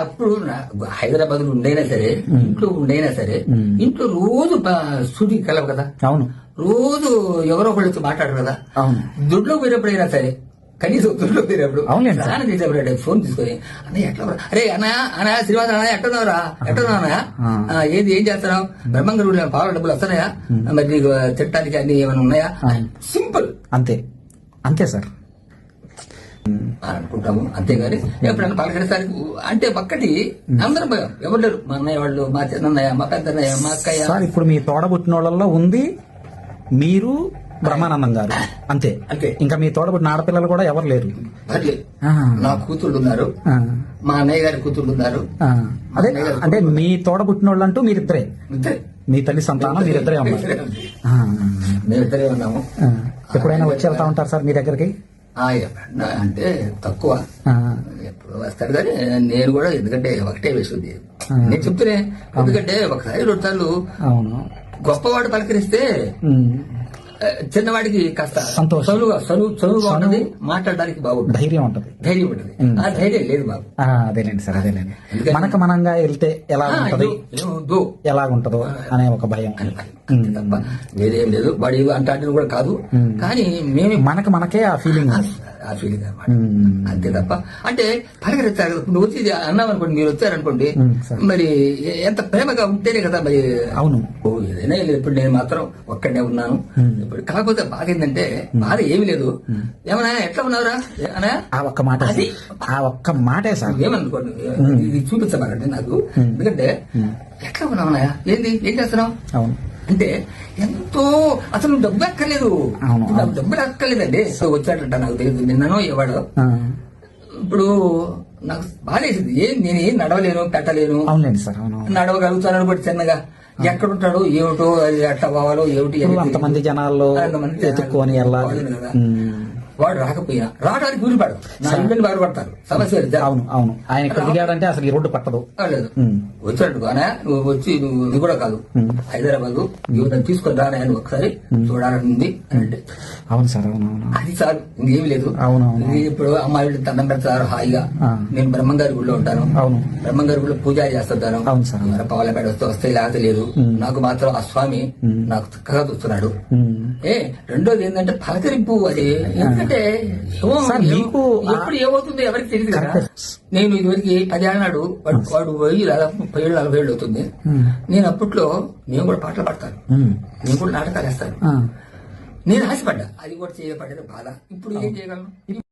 అప్పుడు హైదరాబాద్ లో ఉండైనా సరే, ఇంట్లో ఉండైనా సరే, ఇంట్లో రోజు షూటింగ్ కలవు కదా. అవును. రోజు ఎవరో ఒకళ్ళు వచ్చి మాట్లాడరు కదా. అవును. దుడ్లో పోయినప్పుడైనా సరే, కనీసం దుడ్లో పోయినప్పుడు అవునండి. స్నానం చేసేప్పుడు ఫోన్ తీసుకొని అన్నయ్య ఎట్లా అరే అన్నయ్య శ్రీనివాస అన్నయ్య ఎట్టున్నావురా ఎట్టున్నావు ఏం చేస్తున్నావు బ్రహ్మంగారు పాల డబ్బులు వస్తున్నాయా మరి నీకు తిట్టడానికి అన్ని ఏమైనా ఉన్నాయా సింపుల్ అంతే అంతే సార్ అనుకుంటాము. అంతేగాని ఎప్పుడైనా పలకరిస్తానికి అంటే ఒక్కటి అందరం భయం ఎవరు లేరు. మా అన్నయ్య వాళ్ళు, మా చిన్నయ్య, మా పెద్దన్నయ్య, మా అక్కయ్య. సార్ ఇప్పుడు మీ తోడబుట్టిన వాళ్ళల్లో ఉంది మీరు, బ్రహ్మానందం గారు, అంతే. అంతే. ఇంకా మీ తోడబుట్టిన ఆడపిల్లలు కూడా ఎవరు లేరు. నా కూతుళ్ళు ఉన్నారు, మా అన్నయ్య గారి కూతుళ్ళు ఉన్నారు. అదే అంటే మీ తోడబుట్టిన వాళ్ళు అంటూ మీరిద్దరే, మీ తల్లి సంతానం మీరిద్దరే ఉన్నారు. మేమిద్దరే ఉన్నాము. ఎప్పుడైనా వచ్చి వెళ్తా ఉంటారు సార్ మీ దగ్గరికి? అంటే తక్కువ, ఎప్పుడు వస్తాడు కానీ నేను కూడా, ఎందుకంటే ఒకటే విషయం నేను చెప్తూనే, ఎందుకంటే ఒకసారి 2 సార్లు గొప్పవాడు పలకరిస్తే చిన్నవాడికి కాస్త చదువుగా ఉంటుంది, మాట్లాడడానికి బాగుంటుంది, ధైర్యం ఉంటుంది. ఆ ధైర్యం లేదు బాబు. అదేలేండి సార్, అదేలేండి. మనకు మనంగా వెళ్తే ఎలాగుంటదో అనే ఒక భయం తప్ప వేరేం లేదు. వాడి అంటే కూడా కాదు, కానీ మేము మనకే ఆ ఫీలింగ్ అనమాట. అంతే తప్ప అంటే పలకరిస్తారు. నువ్వు వచ్చి అన్నాం అనుకోండి, మీరు వచ్చారనుకోండి, మరి ఎంత ప్రేమగా ఉంటేనే కదా మరి. అవును. ఏదైనా ఇప్పుడు నేను మాత్రం ఒక్కడే ఉన్నాను. ఇప్పుడు కాకపోతే బాధ ఏంటంటే, బాధ ఏమి లేదు. ఏమన్నా ఎట్లా ఉన్నావురా అనా ఆ ఒక్క మాట, ఆ ఒక్క మాటే సార్. ఏమనుకోండి, ఇది చూపించమారండి నాకు. ఎందుకంటే ఎట్లా ఉన్నావునా, ఏం చేస్తున్నావు అవును అంటే ఎంతో, అసలు డబ్బు ఎక్కర్లేదు, డబ్బులు ఎక్కర్లేదండి. వచ్చాడంట నాకు తెలియదు, నిన్ననో ఇవ్వడు. ఇప్పుడు నాకు బాధేసింది. నేనేం నడవలేను, పెట్టలేను, నడవగలుగుతాను అనుకోండి చిన్నగా. ఎక్కడుంటాడు ఏమిటో, ఎట్లా పోవాలో ఏమిటి, అంతమంది జనాల్లో ఎత్తుక్కొని వెళ్ళాలి. వాడు రాకపోయినా రావడానికి వీలుపడదు, నా ఇబ్బంది బాధపడతారు. సమస్య అవును అవును. ఆయన ఇక్కడ దిగాడంటే అసలు ఈ రోడ్డు పట్టదు. లేదు వచ్చాడు కానా, నువ్వు వచ్చి నువ్వు ఇది కూడా కాదు, హైదరాబాద్ యువతను తీసుకొని రానా అని ఒకసారి చూడాలని అంటే. అవును సార్, అవును అవును. అది సార్, ఇంకేమి లేదు. అవును. ఇప్పుడు అమ్మాయిలు దండం పెడతారు హాయిగా. నేను బ్రహ్మంగారి గుడిలో ఉంటాను. అవును. బ్రహ్మంగారి గుడిలో పూజ చేస్తుంటాను. అవును సార్. పవలపేట వస్తే లేకపోతే లేదు. నాకు మాత్రం ఆ స్వామి నాకు చక్కగా చూస్తున్నాడు. రెండోది ఏంటంటే పలకరింపు. అది ఎందుకంటే ఎప్పుడు ఏమవుతుందో ఎవరికి తెలియదు కదా. నేను ఇదివరకు 10 ఏళ్ళ నాడు వాడు 40 ఏళ్ళు అవుతుంది. నేను అప్పట్లో నేను కూడా పాటలు పాడతాను, నేను కూడా నాటకాలు వేస్తాను. నేను ఆశపడ్డా, అది కూడా చేయబడ్డది బాధ. ఇప్పుడు ఏం చేయగలను?